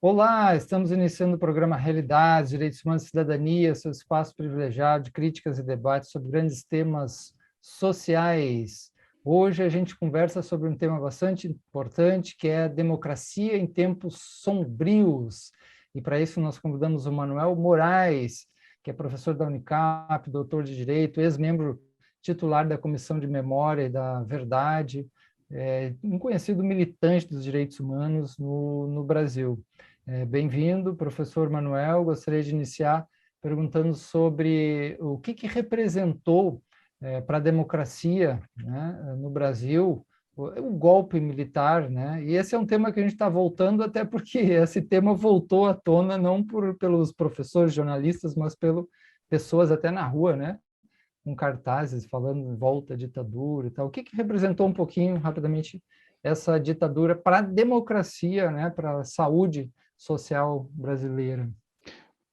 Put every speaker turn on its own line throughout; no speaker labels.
Olá, estamos iniciando o programa Realidades, Direitos Humanos e Cidadania, seu espaço privilegiado de críticas e debates sobre grandes temas sociais. Hoje a gente conversa sobre um tema bastante importante, que é a democracia em tempos sombrios. E para isso nós convidamos o Manuel Moraes, que é professor da Unicap, doutor de Direito, ex-membro titular da Comissão de Memória e da Verdade, um conhecido militante dos direitos humanos no Brasil. Bem-vindo, professor Manuel. Gostaria de iniciar perguntando sobre o que representou para a democracia, né, no Brasil o golpe militar, né? E esse é um tema que a gente está voltando, até porque esse tema voltou à tona não pelos professores, jornalistas, mas pelas pessoas até na rua, né? Com cartazes falando em volta à ditadura e tal. O que representou um pouquinho, rapidamente, essa ditadura para a democracia, né, para a saúde social brasileira?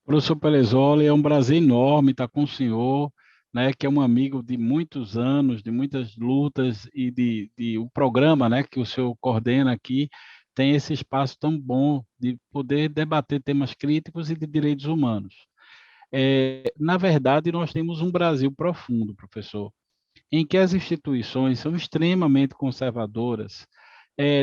Professor Pelezoli, é um prazer enorme estar com o senhor, né, que é um amigo de muitos anos, de muitas lutas e o programa, né, que o senhor coordena aqui tem esse espaço tão bom de poder debater temas críticos e de direitos humanos. Na verdade, nós temos um Brasil profundo, professor, em que as instituições são extremamente conservadoras,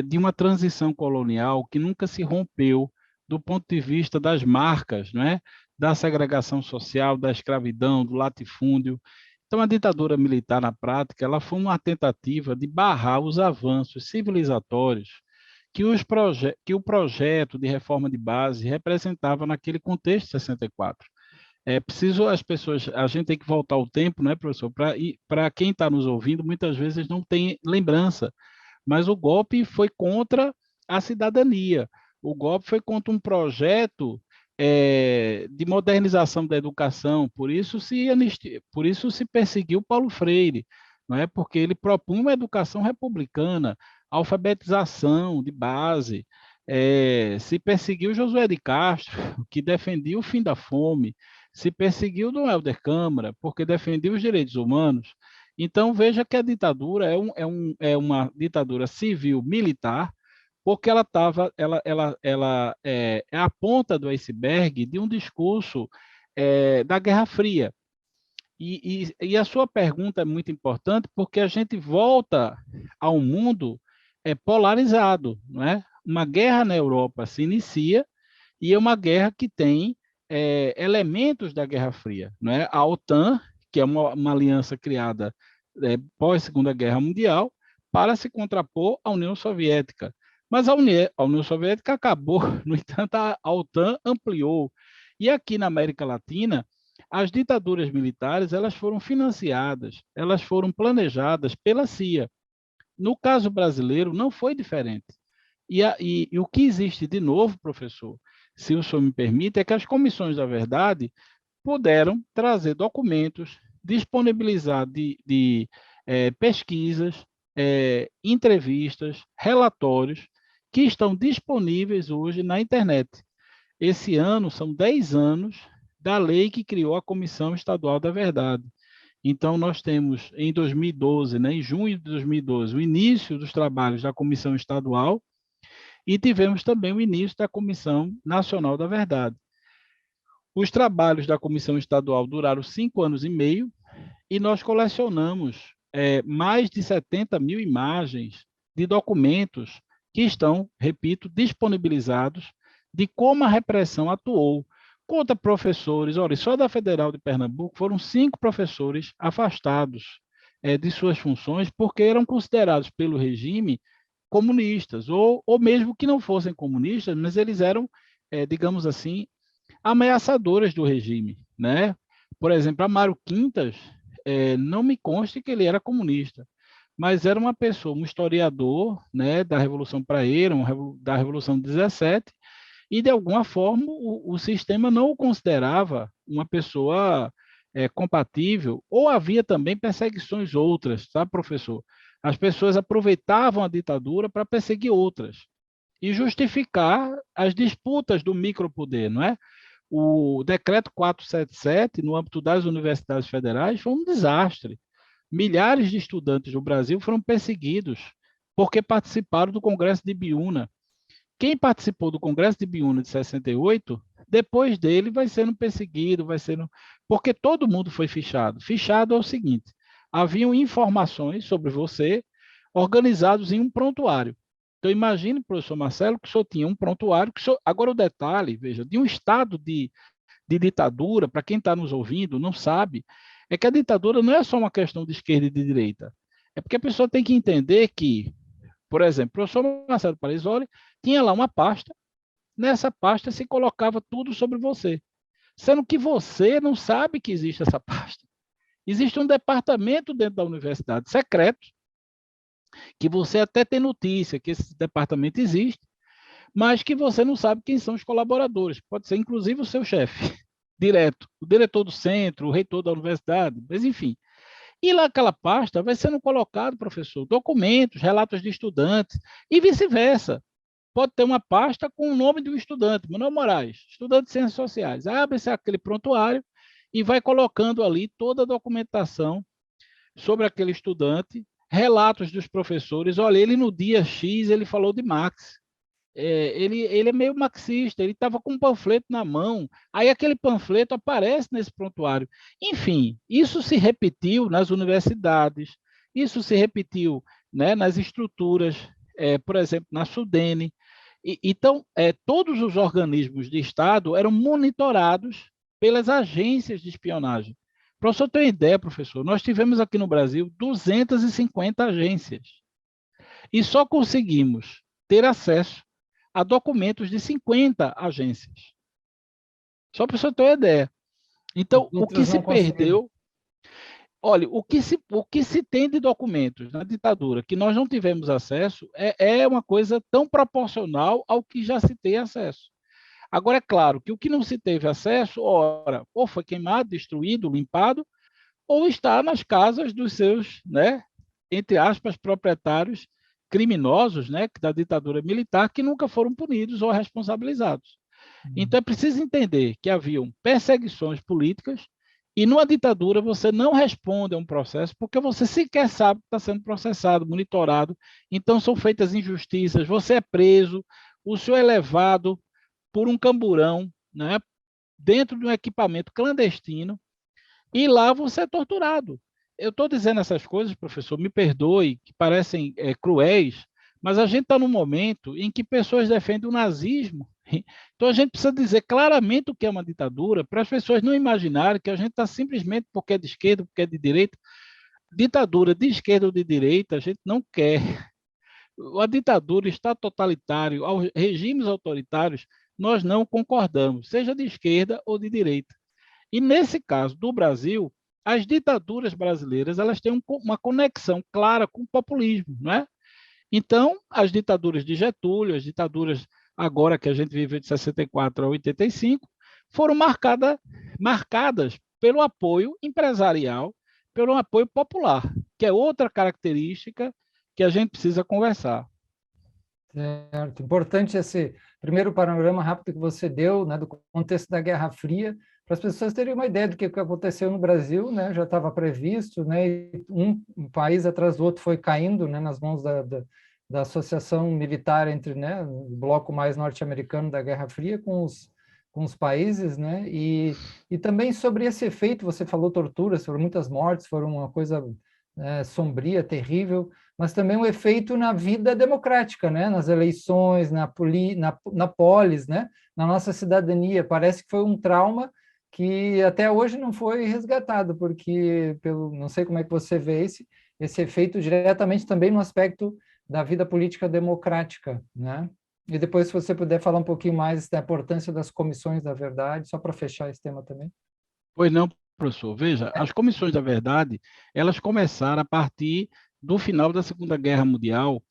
de uma transição colonial que nunca se rompeu do ponto de vista das marcas, não é? Da segregação social, da escravidão, do latifúndio. Então, a ditadura militar, na prática, ela foi uma tentativa de barrar os avanços civilizatórios que o projeto de reforma de base representava naquele contexto de 64. É preciso as pessoas, a gente tem que voltar ao tempo, né, professor? Para quem está nos ouvindo, muitas vezes não tem lembrança, mas o golpe foi contra a cidadania. O golpe foi contra um projeto de modernização da educação, por isso se perseguiu Paulo Freire, não é? Porque ele propunha uma educação republicana, alfabetização de base, se perseguiu Josué de Castro, que defendia o fim da fome, se perseguiu Dom Helder Câmara, porque defendia os direitos humanos. Então, veja que a ditadura é uma ditadura civil-militar, porque ela é a ponta do iceberg de um discurso da Guerra Fria. E a sua pergunta é muito importante, porque a gente volta a um mundo polarizado, não é? Uma guerra na Europa se inicia, e é uma guerra que tem elementos da Guerra Fria, não é? A OTAN, que é uma aliança criada pós-Segunda Guerra Mundial, para se contrapor à União Soviética. Mas a União Soviética acabou, no entanto, a OTAN ampliou. E aqui na América Latina, as ditaduras militares elas foram financiadas, elas foram planejadas pela CIA. No caso brasileiro, não foi diferente. E o que existe de novo, professor, se o senhor me permite, é que as comissões da verdade puderam trazer documentos, disponibilizar pesquisas, entrevistas, relatórios que estão disponíveis hoje na internet. Esse ano são 10 anos da lei que criou a Comissão Estadual da Verdade. Então, nós temos em 2012, né, em junho de 2012, o início dos trabalhos da Comissão Estadual e tivemos também o início da Comissão Nacional da Verdade. Os trabalhos da Comissão Estadual duraram 5 anos e meio e nós colecionamos mais de 70 mil imagens de documentos que estão, repito, disponibilizados de como a repressão atuou contra professores. Olha, só da Federal de Pernambuco foram 5 professores afastados de suas funções porque eram considerados pelo regime comunistas, ou mesmo que não fossem comunistas, mas eles eram, digamos assim, ameaçadores do regime, né? Por exemplo, Amaro Quintas, não me consta que ele era comunista, mas era uma pessoa, um historiador, né, da Revolução Praeira, da Revolução de 17, e de alguma forma o sistema não o considerava uma pessoa compatível, ou havia também perseguições outras, sabe, professor? As pessoas aproveitavam a ditadura para perseguir outras e justificar as disputas do micropoder, não é? O decreto 477, no âmbito das universidades federais, foi um desastre. Milhares de estudantes do Brasil foram perseguidos porque participaram do Congresso de Biúna. quem participou do Congresso de Biúna de 68, depois dele vai sendo perseguido, vai sendo... Porque todo mundo foi fichado. Fichado é o seguinte, haviam informações sobre você organizados em um prontuário. Então, imagine, professor Marcelo, que o senhor tinha um prontuário, que o senhor... Agora, o detalhe, veja, de um estado de ditadura, para quem está nos ouvindo, não sabe, é que a ditadura não é só uma questão de esquerda e de direita. É porque a pessoa tem que entender que, por exemplo, o professor Marcelo Parisoli tinha lá uma pasta, nessa pasta se colocava tudo sobre você, sendo que você não sabe que existe essa pasta. Existe um departamento dentro da universidade secreto, que você até tem notícia que esse departamento existe, mas que você não sabe quem são os colaboradores. Pode ser, inclusive, o seu chefe, direto, o diretor do centro, o reitor da universidade, mas enfim. E lá aquela pasta vai sendo colocado, professor, documentos, relatos de estudantes, e vice-versa. Pode ter uma pasta com o nome de um estudante, Manuel Moraes, estudante de Ciências Sociais. Abre-se aquele prontuário e vai colocando ali toda a documentação sobre aquele estudante, relatos dos professores. Olha, ele no dia X, ele falou de Marx. Ele é meio marxista, ele estava com um panfleto na mão, aí aquele panfleto aparece nesse prontuário. Enfim, isso se repetiu nas universidades, isso se repetiu, né, nas estruturas, por exemplo, na Sudene. Então, todos os organismos de Estado eram monitorados pelas agências de espionagem. Para você ter uma ideia, professor, nós tivemos aqui no Brasil 250 agências e só conseguimos ter acesso a documentos de 50 agências. Só para você ter uma ideia. Então, o que se perdeu... Olha, o que se tem de documentos na ditadura que nós não tivemos acesso é uma coisa tão proporcional ao que já se tem acesso. Agora, é claro que o que não se teve acesso, ora, ou foi queimado, destruído, limpado, ou está nas casas dos seus, né, entre aspas, proprietários criminosos, né, da ditadura militar, que nunca foram punidos ou responsabilizados. Então, é preciso entender que haviam perseguições políticas e numa ditadura você não responde a um processo porque você sequer sabe que está sendo processado, monitorado. Então, são feitas injustiças, você é preso, o senhor é levado por um camburão, né, dentro de um equipamento clandestino, e lá você é torturado. Eu estou dizendo essas coisas, professor, me perdoe, que parecem cruéis, mas a gente está num momento em que pessoas defendem o nazismo. Então a gente precisa dizer claramente o que é uma ditadura, para as pessoas não imaginarem que a gente está simplesmente porque é de esquerda, porque é de direita. Ditadura de esquerda ou de direita, a gente não quer. A ditadura está totalitária, aos regimes autoritários, nós não concordamos, seja de esquerda ou de direita. E nesse caso do Brasil, as ditaduras brasileiras elas têm uma conexão clara com o populismo, não é? Então, as ditaduras de Getúlio, as ditaduras agora que a gente vive de 64 a 85, foram marcadas pelo apoio empresarial, pelo apoio popular, que é outra característica que a gente precisa conversar.
Certo. Importante esse primeiro panorama rápido que você deu, né, do contexto da Guerra Fria, para as pessoas terem uma ideia do que aconteceu no Brasil, né, já estava previsto, né, e um país atrás do outro foi caindo, né, nas mãos da associação militar entre, né, o bloco mais norte-americano da Guerra Fria com os países, né, e também sobre esse efeito, você falou torturas, foram muitas mortes, foram uma coisa sombria, terrível, mas também um efeito na vida democrática, né? Nas eleições, na polis, né? Na nossa cidadania. Parece que foi um trauma que até hoje não foi resgatado, porque, não sei como é que você vê esse efeito diretamente também no aspecto da vida política democrática, né? E depois, se você puder falar um pouquinho mais da importância das comissões da verdade, só para fechar esse tema também.
Pois não, professor. Veja, as comissões da verdade, elas começaram a partir do final da Segunda Guerra Mundial,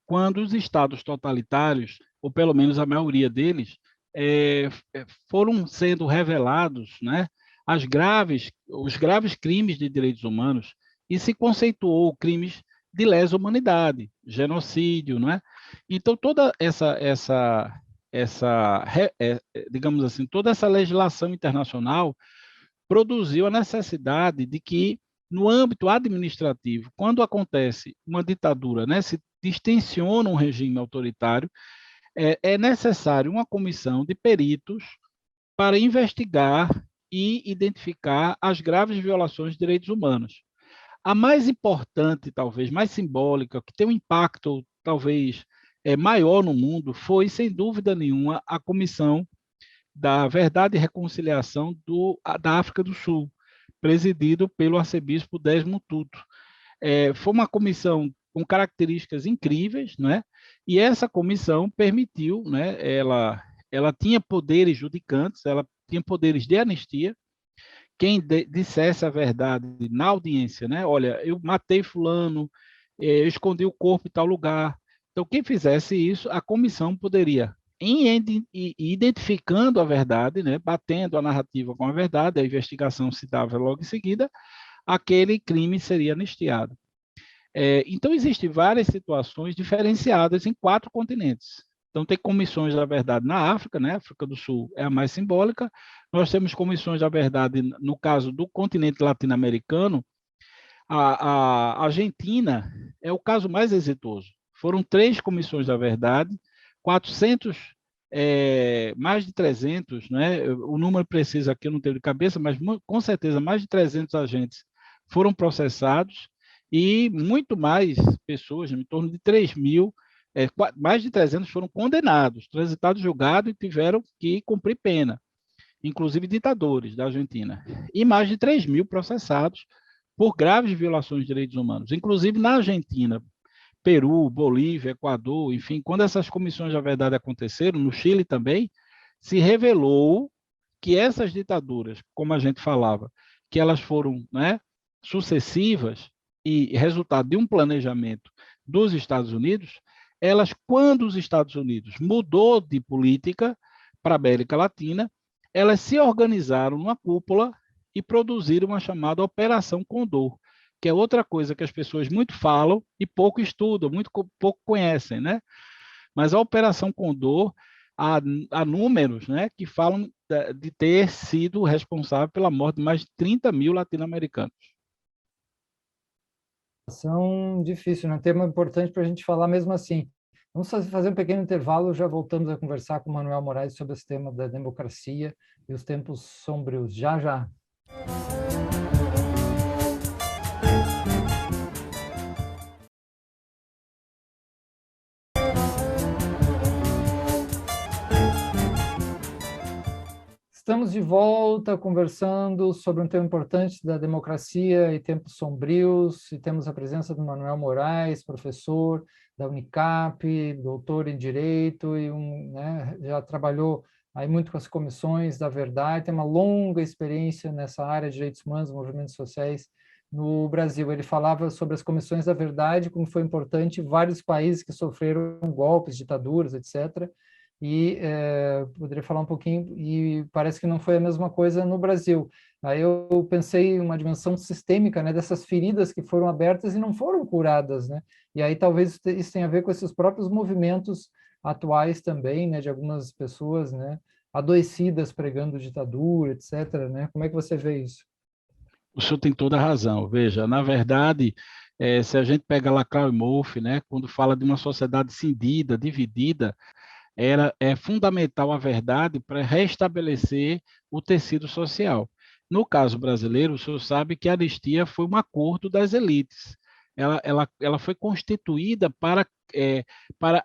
quando os estados totalitários, ou pelo menos a maioria deles, foram sendo revelados, né, os graves crimes de direitos humanos e se conceituou crimes de lesa humanidade, genocídio, não é? Então toda digamos assim, toda essa legislação internacional produziu a necessidade de que, no âmbito administrativo, quando acontece uma ditadura, né, se distensiona um regime autoritário, é necessário uma comissão de peritos para investigar e identificar as graves violações de direitos humanos. A mais importante, talvez, mais simbólica, que tem um impacto, talvez, maior no mundo, foi, sem dúvida nenhuma, a Comissão da Verdade e Reconciliação da África do Sul, presidido pelo arcebispo Desmond Tutu. Foi uma comissão com características incríveis, né? E essa comissão permitiu, né? Ela tinha poderes judicantes, ela tinha poderes de anistia. Quem dissesse a verdade na audiência, né? Olha, eu matei fulano, eu escondi o corpo em tal lugar. Então, quem fizesse isso, a comissão poderia, identificando a verdade, né? Batendo a narrativa com a verdade, a investigação se dava logo em seguida, aquele crime seria anistiado. Então, existem várias situações diferenciadas em 4 continentes. Então, tem comissões da verdade na África, né? A África do Sul é a mais simbólica. Nós temos comissões da verdade, no caso do continente latino-americano. A Argentina é o caso mais exitoso. Foram 3 comissões da verdade, 400, mais de 300, né? O número preciso aqui eu não tenho de cabeça, mas com certeza mais de 300 agentes foram processados e muito mais pessoas, em torno de 3.000, mais de 300 foram condenados, transitados julgados e tiveram que cumprir pena, inclusive ditadores da Argentina. E mais de 3.000 processados por graves violações de direitos humanos, inclusive na Argentina, Peru, Bolívia, Equador, enfim, quando essas comissões da verdade aconteceram, no Chile também, se revelou que essas ditaduras, como a gente falava, que elas foram, né, sucessivas e resultado de um planejamento dos Estados Unidos, elas, quando os Estados Unidos mudou de política para a América Latina, elas se organizaram numa cúpula e produziram uma chamada Operação Condor, que é outra coisa que as pessoas muito falam e pouco estudam, muito pouco conhecem, né? Mas a Operação Condor, há números, né, que falam de ter sido responsável pela morte de mais de 30.000 latino-americanos.
São difícil, né? Um tema importante para a gente falar mesmo assim. Vamos fazer um pequeno intervalo, já voltamos a conversar com o Manuel Moraes sobre esse tema da democracia e os tempos sombrios. Já, já. Estamos de volta conversando sobre um tema importante da democracia e tempos sombrios, e temos a presença do Manuel Moraes, professor da Unicap, doutor em Direito, e né, já trabalhou aí muito com as comissões da verdade, tem uma longa experiência nessa área de direitos humanos, movimentos sociais no Brasil. Ele falava sobre as comissões da verdade, como foi importante em vários países que sofreram golpes, ditaduras, etc., e poderia falar um pouquinho, e parece que não foi a mesma coisa no Brasil. Aí eu pensei em uma dimensão sistêmica, né, dessas feridas que foram abertas e não foram curadas, né? E aí talvez isso tenha a ver com esses próprios movimentos atuais também, né, de algumas pessoas, né, adoecidas pregando ditadura, etc., né? Como é que você vê isso?
O senhor tem toda a razão. Veja, na verdade, se a gente pega lá Karl Mouffe, né, quando fala de uma sociedade cindida, dividida, é fundamental a verdade para restabelecer o tecido social. No caso brasileiro, o senhor sabe que a anistia foi um acordo das elites. Ela foi constituída para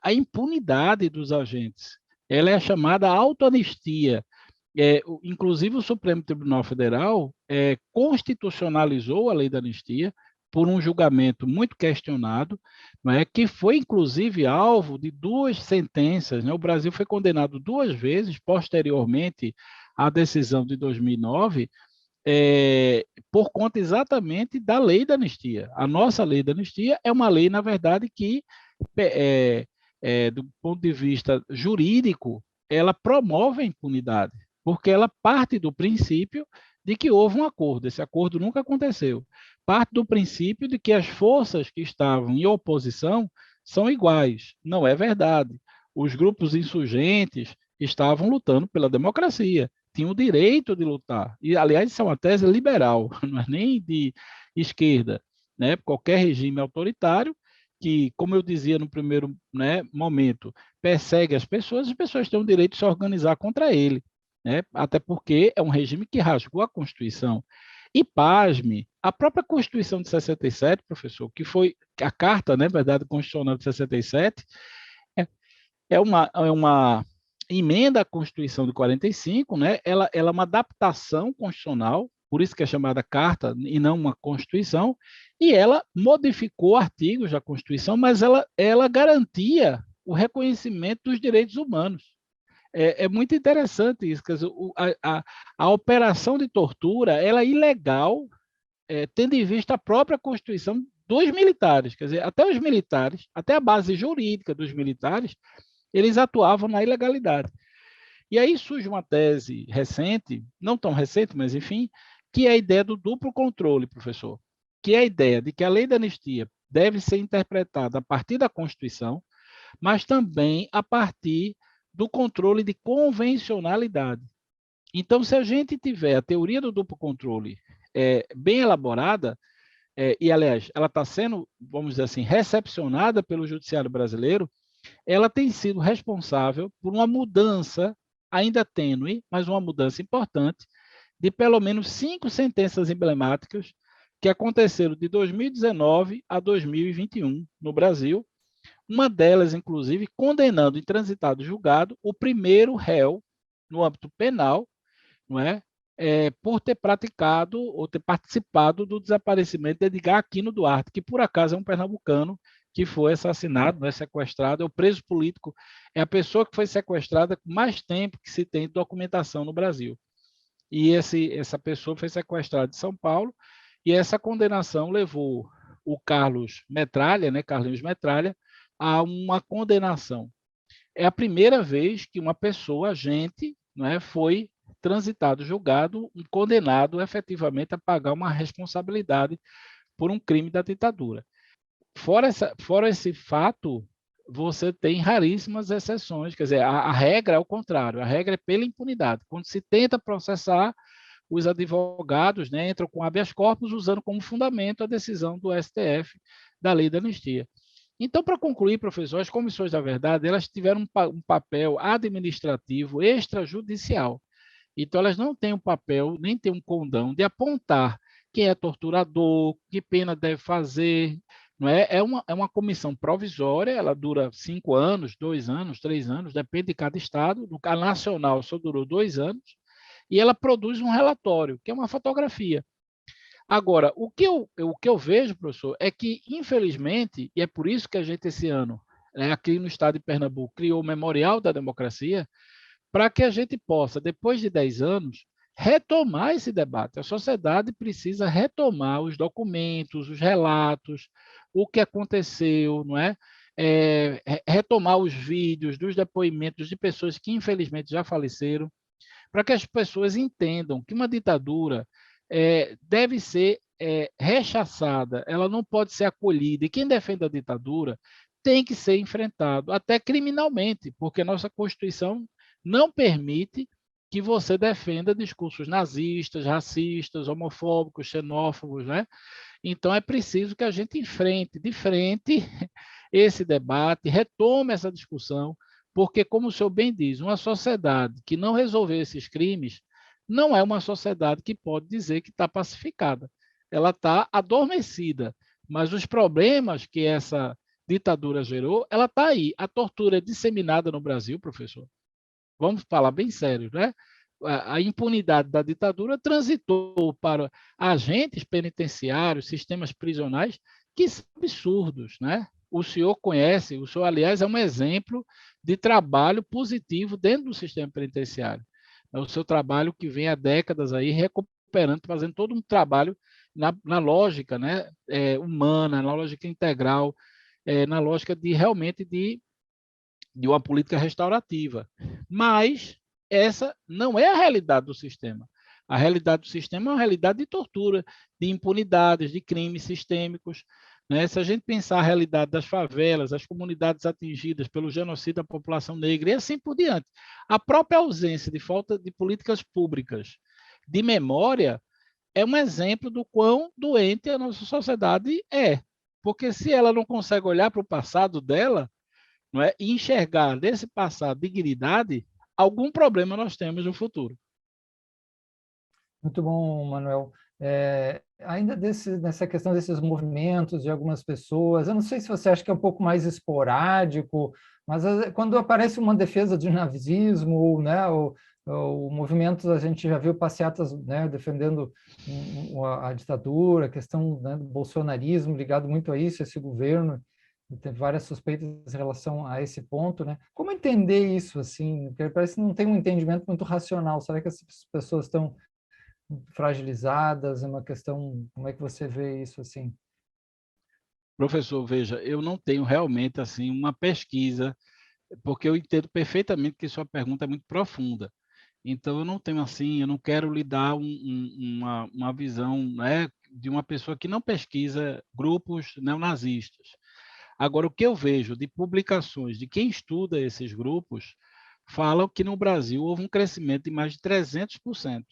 a impunidade dos agentes. Ela é a chamada autoanistia. Inclusive, o Supremo Tribunal Federal constitucionalizou a lei da anistia por um julgamento muito questionado, né, que foi, inclusive, alvo de 2 sentenças. Né? O Brasil foi condenado 2 vezes, posteriormente à decisão de 2009, por conta exatamente da lei da anistia. A nossa lei da anistia é uma lei, na verdade, que, do ponto de vista jurídico, ela promove a impunidade, porque ela parte do princípio de que houve um acordo. Esse acordo nunca aconteceu. Parte do princípio de que as forças que estavam em oposição são iguais. Não é verdade. Os grupos insurgentes estavam lutando pela democracia, tinham o direito de lutar. E, aliás, isso é uma tese liberal, não é nem de esquerda. Né? Qualquer regime autoritário que, como eu dizia no primeiro, né, momento, persegue as pessoas têm o direito de se organizar contra ele, né? Até porque é um regime que rasgou a Constituição. E, pasme, a própria Constituição de 67, professor, que foi a Carta, né, verdade, Constitucional de 67, é uma emenda à Constituição de 45, né? Ela é uma adaptação constitucional, por isso que é chamada Carta e não uma Constituição, e ela modificou artigos da Constituição, mas ela garantia o reconhecimento dos direitos humanos. É muito interessante isso, quer dizer, a operação de tortura ela é ilegal, tendo em vista a própria Constituição dos militares, quer dizer, até os militares, até a base jurídica dos militares, eles atuavam na ilegalidade. E aí surge uma tese recente, não tão recente, mas enfim, que é a ideia do duplo controle, professor, que é a ideia de que a lei da anistia deve ser interpretada a partir da Constituição, mas também a partir do controle de convencionalidade. Então, se a gente tiver a teoria do duplo controle bem elaborada, e, aliás, ela está sendo, vamos dizer assim, recepcionada pelo judiciário brasileiro, ela tem sido responsável por uma mudança, ainda tênue, mas uma mudança importante, de pelo menos 5 sentenças emblemáticas que aconteceram de 2019 a 2021 no Brasil, uma delas, inclusive, condenando em transitado julgado o primeiro réu no âmbito penal, não é? Por ter praticado ou ter participado do desaparecimento de Edgar Aquino Duarte, que por acaso é um pernambucano que foi assassinado, não é sequestrado, é o preso político, é a pessoa que foi sequestrada com mais tempo que se tem documentação no Brasil. E essa pessoa foi sequestrada de São Paulo, e essa condenação levou o Carlos Metralha, né, Carlinhos Metralha, a uma condenação. É a primeira vez que uma pessoa, agente, não é, foi transitado, julgado, condenado efetivamente a pagar uma responsabilidade por um crime da ditadura. Fora esse fato, você tem raríssimas exceções, quer dizer, a regra é o contrário, a regra é pela impunidade. Quando se tenta processar, os advogados, né, entram com habeas corpus usando como fundamento a decisão do STF da lei da anistia. Então, para concluir, professor, as comissões da verdade, elas tiveram um papel administrativo extrajudicial. Então, elas não têm um papel, nem têm um condão de apontar quem é torturador, que pena deve fazer. Não é? É uma comissão provisória, ela dura 5 anos, 2 anos, 3 anos, depende de cada estado. No caso nacional, só durou 2 anos, e ela produz um relatório, que é uma fotografia. Agora, o que eu vejo, professor, é que, infelizmente, e é por isso que a gente, esse ano, aqui no estado de Pernambuco, criou o Memorial da Democracia, para que a gente possa, depois de 10 anos, retomar esse debate. A sociedade precisa retomar os documentos, os relatos, o que aconteceu, não é? Retomar os vídeos dos depoimentos de pessoas que, infelizmente, já faleceram, para que as pessoas entendam que uma ditadura deve ser rechaçada, ela não pode ser acolhida, e quem defende a ditadura tem que ser enfrentado, até criminalmente, porque nossa Constituição não permite que você defenda discursos nazistas, racistas, homofóbicos, xenófobos, né? Então é preciso que a gente enfrente de frente esse debate, retome essa discussão, porque, como o senhor bem diz, uma sociedade que não resolver esses crimes não é uma sociedade que pode dizer que está pacificada. Ela está adormecida, mas os problemas que essa ditadura gerou, ela está aí. A tortura é disseminada no Brasil, professor. Vamos falar bem sério, né? A impunidade da ditadura transitou para agentes penitenciários, sistemas prisionais, que são absurdos, né? O senhor conhece, o senhor, aliás, é um exemplo de trabalho positivo dentro do sistema penitenciário. É o seu trabalho que vem há décadas aí recuperando, fazendo todo um trabalho na lógica, né, humana, na lógica integral, na lógica de realmente de uma política restaurativa. Mas essa não é a realidade do sistema. A realidade do sistema é uma realidade de tortura, de impunidades, de crimes sistêmicos. Né? Se a gente pensar a realidade das favelas, as comunidades atingidas pelo genocídio da população negra e assim por diante, a própria ausência de falta de políticas públicas de memória é um exemplo do quão doente a nossa sociedade é. Porque se ela não consegue olhar para o passado dela, não é, e enxergar nesse passado dignidade, algum problema nós temos no futuro.
Muito bom, Manuel. Ainda nessa questão desses movimentos de algumas pessoas, eu não sei se você acha que é um pouco mais esporádico, mas quando aparece uma defesa de nazismo, ou, né, o movimento, a gente já viu passeatas, né, defendendo a ditadura, a questão, né, do bolsonarismo ligado muito a isso, esse governo, e tem várias suspeitas em relação a esse ponto, né? Como entender isso, assim? Porque parece que não tem um entendimento muito racional. Será que essas pessoas estão fragilizadas? É uma questão, como é que você vê isso assim?
Professor, veja, eu não tenho realmente assim uma pesquisa, porque eu entendo perfeitamente que sua pergunta é muito profunda. Então, eu não tenho assim, eu não quero lhe dar uma visão, né, de uma pessoa que não pesquisa grupos neonazistas. Agora, o que eu vejo de publicações de quem estuda esses grupos, falam que no Brasil houve um crescimento de mais de 300%.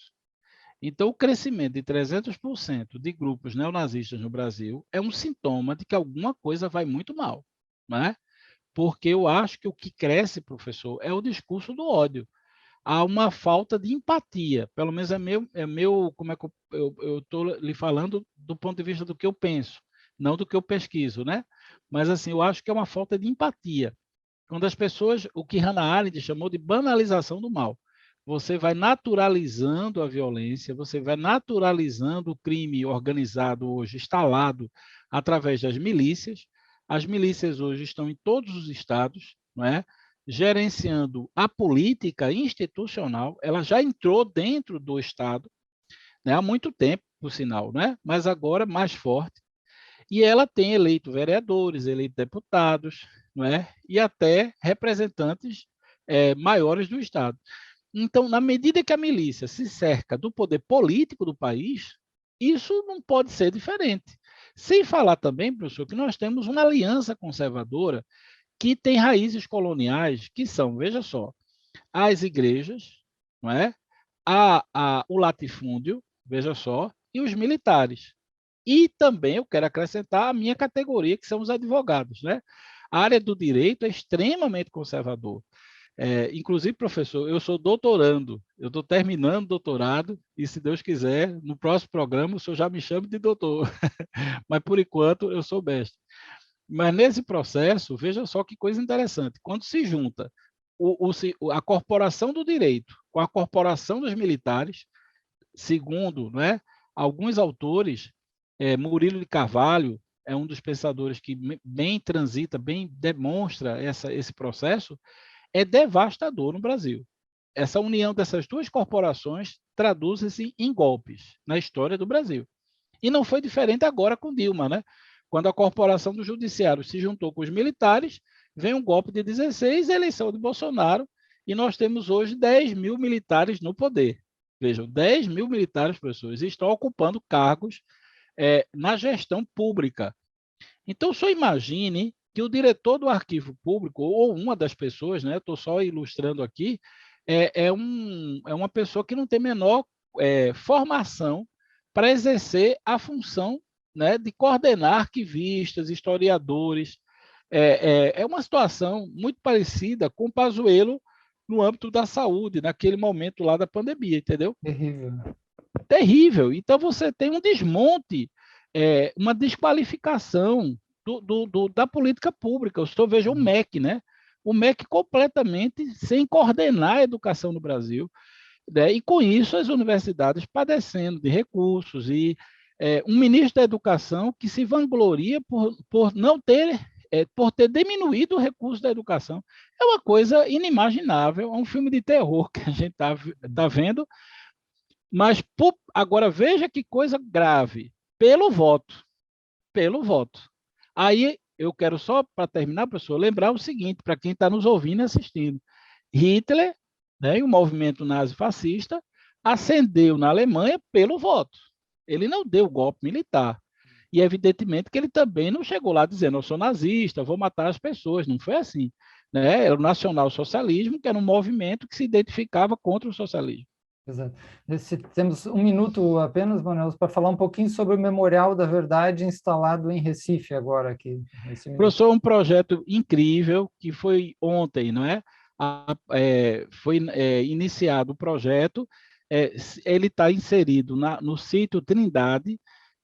Então, o crescimento de 300% de grupos neonazistas no Brasil é um sintoma de que alguma coisa vai muito mal, né? Porque eu acho que o que cresce, professor, é o discurso do ódio. Há uma falta de empatia, pelo menos como é que eu estou lhe falando do ponto de vista do que eu penso, não do que eu pesquiso, né? Mas assim, eu acho que é uma falta de empatia. Quando as pessoas, o que Hannah Arendt chamou de banalização do mal, você vai naturalizando a violência, você vai naturalizando o crime organizado hoje, instalado através das milícias. As milícias hoje estão em todos os estados, não é? Gerenciando a política institucional, ela já entrou dentro do Estado, né, há muito tempo, por sinal, né? Mas agora mais forte. E ela tem eleito vereadores, eleito deputados, não é? E até representantes maiores do Estado. Então, na medida que a milícia se cerca do poder político do país, isso não pode ser diferente. Sem falar também, professor, que nós temos uma aliança conservadora que tem raízes coloniais, que são, veja só, as igrejas, não é? O latifúndio, veja só, e os militares. E também eu quero acrescentar a minha categoria, que são os advogados, né? A área do direito é extremamente conservador. Inclusive, professor, eu sou doutorando, eu estou terminando o doutorado, e se Deus quiser, no próximo programa o senhor já me chama de doutor, mas por enquanto eu sou mestre. Mas nesse processo, veja só que coisa interessante, quando se junta a corporação do direito com a corporação dos militares, segundo, né, alguns autores, Murilo de Carvalho é um dos pensadores que bem transita, bem demonstra esse processo, é devastador no Brasil. Essa união dessas duas corporações traduz-se em golpes na história do Brasil. E não foi diferente agora com Dilma, né? Quando a corporação do judiciário se juntou com os militares, vem um golpe de 16, a eleição de Bolsonaro, e nós temos hoje 10 mil militares no poder. Vejam, 10 mil militares, pessoas, estão ocupando cargos na gestão pública. Então, só imagine que o diretor do arquivo público, ou uma das pessoas, né, estou só ilustrando aqui, é uma pessoa que não tem menor formação para exercer a função, né, de coordenar arquivistas, historiadores. É uma situação muito parecida com o Pazuello no âmbito da saúde, naquele momento lá da pandemia, entendeu?
Terrível.
Terrível. Então, você tem um desmonte, uma desqualificação da política pública. O senhor veja o MEC, né? O MEC completamente sem coordenar a educação no Brasil, né? E com isso as universidades padecendo de recursos e um ministro da Educação que se vangloria por não ter, por ter diminuído o recurso da educação. É uma coisa inimaginável, é um filme de terror que a gente tá vendo, mas agora veja que coisa grave, pelo voto, pelo voto. Aí eu quero só, para terminar, professor, lembrar o seguinte, para quem está nos ouvindo e assistindo. Hitler, né, e o movimento nazi-fascista, ascendeu na Alemanha pelo voto. Ele não deu golpe militar. E evidentemente que ele também não chegou lá dizendo, eu sou nazista, vou matar as pessoas. Não foi assim. Né? Era o nacional-socialismo, que era um movimento que se identificava contra o socialismo.
Exato. Temos um minuto apenas, Manuel, para falar um pouquinho sobre o Memorial da Verdade instalado em Recife agora aqui, nesse minuto.
Professor, um projeto incrível que foi ontem, não é? Foi iniciado o projeto, ele está inserido no sítio Trindade,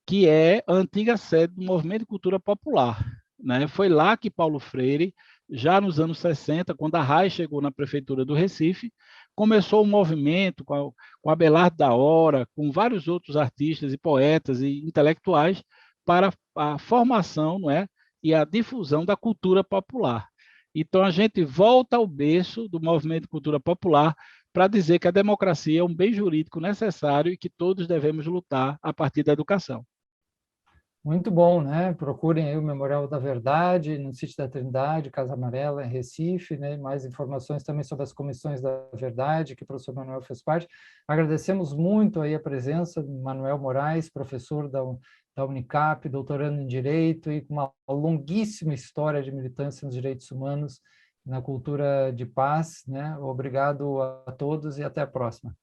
que é a antiga sede do Movimento de Cultura Popular, né? Foi lá que Paulo Freire, já nos anos 60, quando a RAI chegou na prefeitura do Recife, começou o movimento com Abelardo da Hora, com vários outros artistas e poetas e intelectuais para a formação, não é? E a difusão da cultura popular. Então, a gente volta ao berço do movimento de cultura popular para dizer que a democracia é um bem jurídico necessário e que todos devemos lutar a partir da educação.
Muito bom, né? Procurem aí o Memorial da Verdade no sítio da Trindade, Casa Amarela, em Recife, né? Mais informações também sobre as comissões da verdade, que o professor Manuel fez parte. Agradecemos muito aí a presença do Manuel Moraes, professor da Unicap, doutorando em Direito e com uma longuíssima história de militância nos direitos humanos, na cultura de paz, né? Obrigado a todos e até a próxima.